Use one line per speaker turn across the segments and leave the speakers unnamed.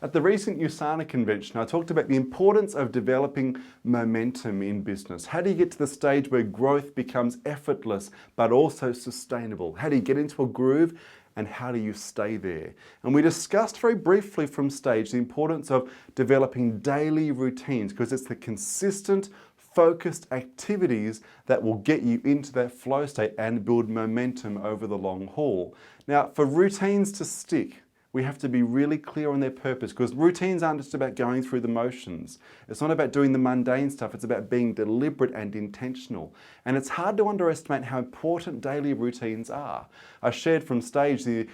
At the recent USANA convention, I talked about the importance of developing momentum in business. How do you get to the stage where growth becomes effortless but also sustainable? How do you get into a groove? And how do you stay there? And we discussed very briefly from stage the importance of developing daily routines, because it's the consistent, focused activities that will get you into that flow state and build momentum over the long haul. Now, for routines to stick, we have to be really clear on their purpose, because routines aren't just about going through the motions. It's not about doing the mundane stuff. It's about being deliberate and intentional. And it's hard to underestimate how important daily routines are. I shared from stage the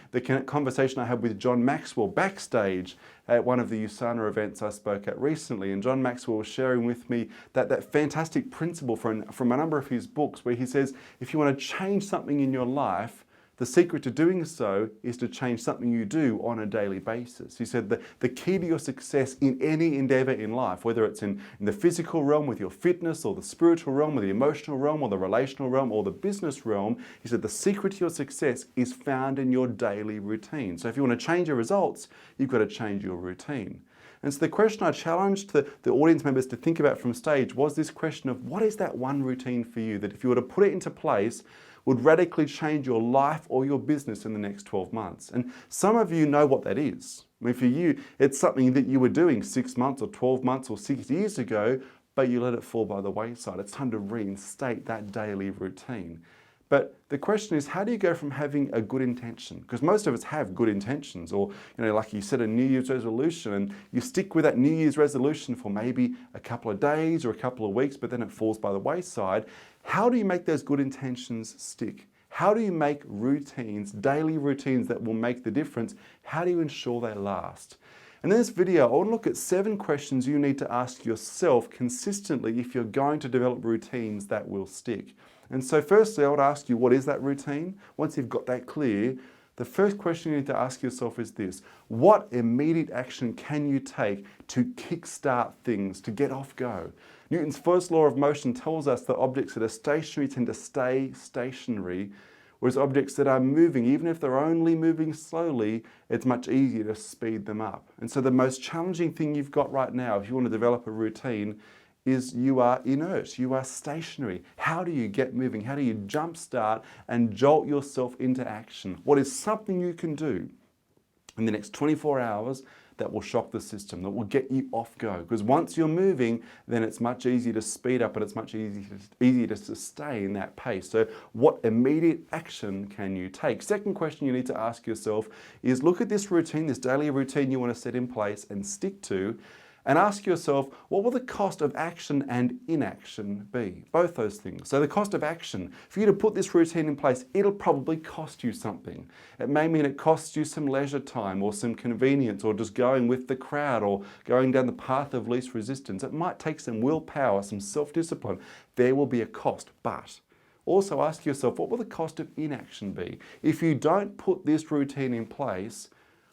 conversation I had with John Maxwell backstage at one of the USANA events I spoke at recently. And John Maxwell was sharing with me that fantastic principle from a number of his books, where he says, if you want to change something in your life, the secret to doing so is to change something you do on a daily basis. He said the key to your success in any endeavor in life, whether it's in the physical realm with your fitness, or the spiritual realm, or the emotional realm, or the relational realm, or the business realm, he said the secret to your success is found in your daily routine. So if you want to change your results, you've got to change your routine. And so the question I challenged the audience members to think about from stage was this question of, what is that one routine for you that if you were to put it into place would radically change your life or your business in the next 12 months? And some of you know what that is. I mean, for you, it's something that you were doing 6 months or 12 months or 6 years ago, but you let it fall by the wayside. It's time to reinstate that daily routine. But the question is, how do you go from having a good intention? Because most of us have good intentions, or, like you set a New Year's resolution and you stick with that New Year's resolution for maybe a couple of days or a couple of weeks, but then it falls by the wayside. How do you make those good intentions stick? How do you make routines, daily routines that will make the difference? How do you ensure they last? And in this video, I want to look at 7 questions you need to ask yourself consistently if you're going to develop routines that will stick. And so firstly, I would ask you, what is that routine? Once you've got that clear, the first question you need to ask yourself is this: what immediate action can you take to kickstart things, to get off go? Newton's first law of motion tells us that objects that are stationary tend to stay stationary, whereas objects that are moving, even if they're only moving slowly, it's much easier to speed them up. And so the most challenging thing you've got right now, if you want to develop a routine, is you are inert, you are stationary. How do you get moving? How do you jumpstart and jolt yourself into action? What is something you can do in the next 24 hours that will shock the system, that will get you off go? Because once you're moving, then it's much easier to speed up and it's much easier to sustain that pace. So what immediate action can you take? Second question you need to ask yourself is, look at this routine, this daily routine you want to set in place and stick to, and ask yourself, what will the cost of action and inaction be? Both those things. So the cost of action, for you to put this routine in place, it'll probably cost you something. It may mean it costs you some leisure time or some convenience, or just going with the crowd, or going down the path of least resistance. It might take some willpower, some self-discipline. There will be a cost, but also ask yourself, what will the cost of inaction be? If you don't put this routine in place,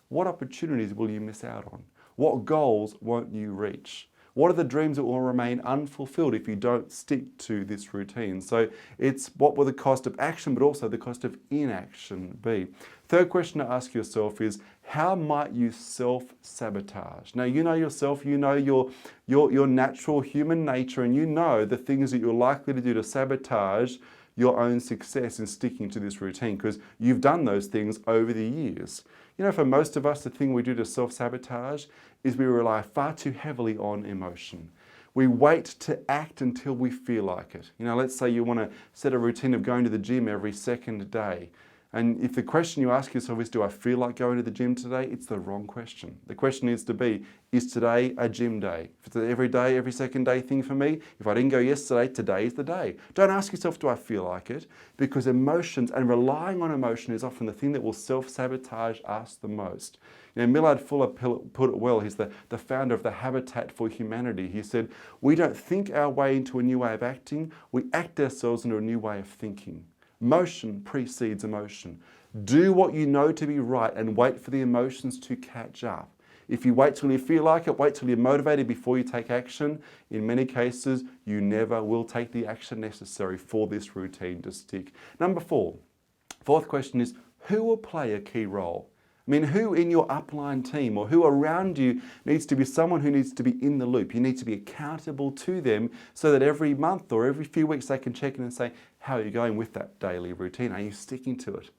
what opportunities will you miss out on? What goals won't you reach? What are the dreams that will remain unfulfilled if you don't stick to this routine? So it's what will the cost of action, but also the cost of inaction be? Third question to ask yourself is, how might you self-sabotage? Now, you know yourself, you know your natural human nature, and you know the things that you're likely to do to sabotage your own success in sticking to this routine, because you've done those things over the years. For most of us, the thing we do to self-sabotage is we rely far too heavily on emotion. We wait to act until we feel like it. Let's say you want to set a routine of going to the gym every second day. And if the question you ask yourself is, do I feel like going to the gym today? It's the wrong question. The question needs to be, is today a gym day? If it's an every day, every second day thing for me, if I didn't go yesterday, today is the day. Don't ask yourself, do I feel like it? Because emotions and relying on emotion is often the thing that will self-sabotage us the most. Millard Fuller put it well. He's the founder of the Habitat for Humanity. He said, we don't think our way into a new way of acting, we act ourselves into a new way of thinking. Motion precedes emotion. Do what you know to be right and wait for the emotions to catch up. If you wait till you feel like it, wait till you're motivated before you take action, in many cases, you never will take the action necessary for this routine to stick. Number 4, fourth question is, who will play a key role? I mean, who in your upline team or who around you needs to be someone who needs to be in the loop? You need to be accountable to them so that every month or every few weeks they can check in and say, how are you going with that daily routine? Are you sticking to it?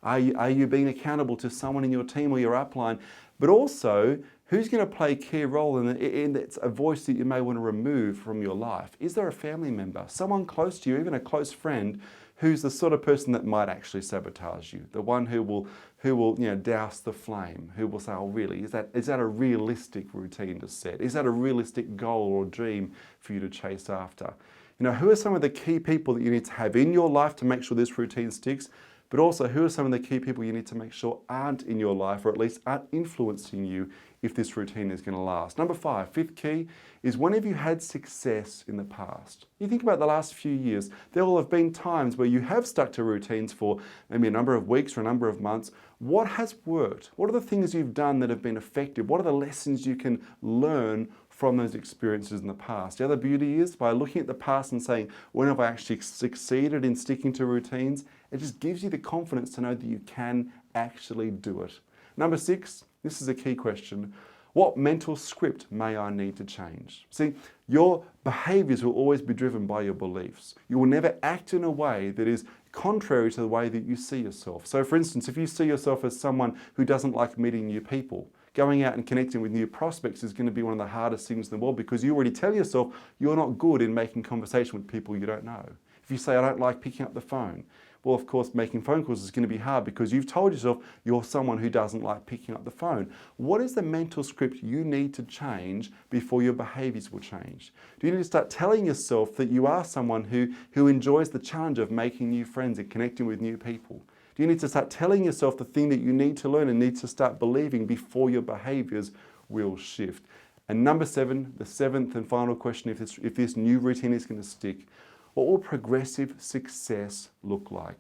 Are you being accountable to someone in your team or your upline? But also, who's going to play a key role in it's a voice that you may want to remove from your life? Is there a family member, someone close to you, even a close friend, who's the sort of person that might actually sabotage you? The one who will douse the flame, who will say, oh really, is that a realistic routine to set? Is that a realistic goal or dream for you to chase after? Who are some of the key people that you need to have in your life to make sure this routine sticks? But also, who are some of the key people you need to make sure aren't in your life, or at least aren't influencing you if this routine is going to last? Number 5, fifth key, is whenever you had success in the past. You think about the last few years, there will have been times where you have stuck to routines for maybe a number of weeks or a number of months. What has worked? What are the things you've done that have been effective? What are the lessons you can learn from those experiences in the past? The other beauty is by looking at the past and saying, when have I actually succeeded in sticking to routines? It just gives you the confidence to know that you can actually do it. Number 6, this is a key question. What mental script may I need to change? See, your behaviors will always be driven by your beliefs. You will never act in a way that is contrary to the way that you see yourself. So for instance, if you see yourself as someone who doesn't like meeting new people, going out and connecting with new prospects is going to be one of the hardest things in the world because you already tell yourself you're not good in making conversation with people you don't know. If you say, I don't like picking up the phone, well, of course, making phone calls is going to be hard because you've told yourself you're someone who doesn't like picking up the phone. What is the mental script you need to change before your behaviors will change? Do you need to start telling yourself that you are someone who enjoys the challenge of making new friends and connecting with new people? Do you need to start telling yourself the thing that you need to learn and need to start believing before your behaviors will shift? And number 7, the 7th and final question, if this new routine is going to stick, what will progressive success look like?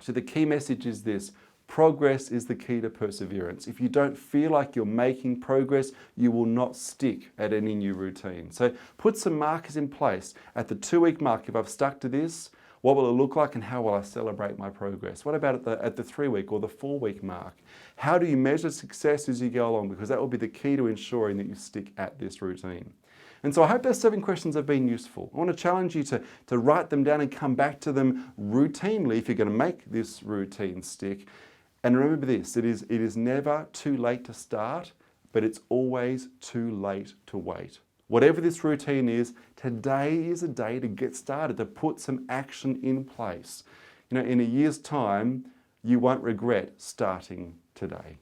So the key message is this: progress is the key to perseverance. If you don't feel like you're making progress, you will not stick at any new routine. So put some markers in place. At the 2-week mark, if I've stuck to this, what will it look like and how will I celebrate my progress? What about at the 3-week or the 4-week mark? How do you measure success as you go along? Because that will be the key to ensuring that you stick at this routine. And so I hope those 7 questions have been useful. I want to challenge you to write them down and come back to them routinely if you're going to make this routine stick. And remember this, it is never too late to start, but it's always too late to wait. Whatever this routine is, today is a day to get started, to put some action in place. In a year's time, you won't regret starting today.